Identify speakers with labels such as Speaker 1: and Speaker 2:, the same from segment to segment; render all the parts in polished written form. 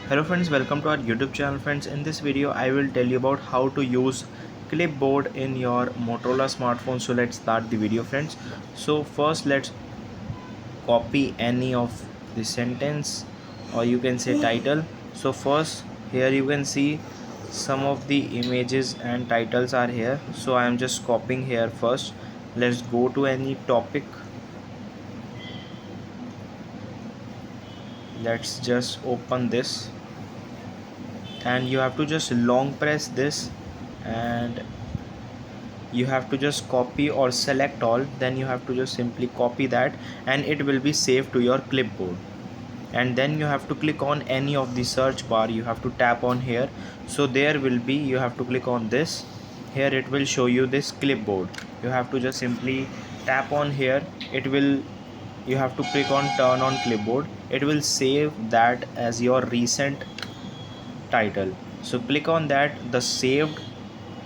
Speaker 1: Hello friends, welcome to our YouTube channel friends. In this video I will tell you about how to use clipboard in your Motorola smartphone. So let's start the video friends. So first let's copy any of the sentence, or you can say title. So first here you can see some of the images and titles are here. So I am just copying here first. Let's go to any topic. Let's just open this and you have to just long press this, and you have to just copy or select all, then you have to just simply copy that and it will be saved to your clipboard. And then you have to click on any of the search bar, you have to tap on here. So there will be, you have to click on this, here it will show you this clipboard. You have to just simply tap on here, it will, you have to click on turn on clipboard, it will save that as your recent title. So click on that, the saved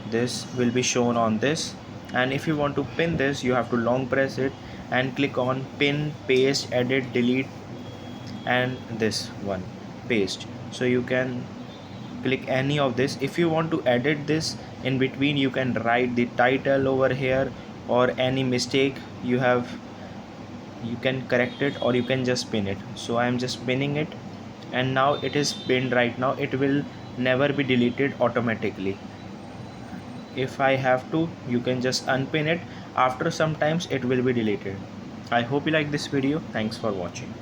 Speaker 1: this will be shown on this. And if you want to pin this, you have to long press it and click on pin, paste, edit, delete, and this one, paste. So you can click any of this. If you want to edit this in between, you can write the title over here, or any mistake you have, you can correct it, or you can just pin it. So I am just pinning it, and now it is pinned. Right now it will never be deleted automatically. If I have to, you can just unpin it. After some times it will be deleted. I hope you like this video. Thanks for watching.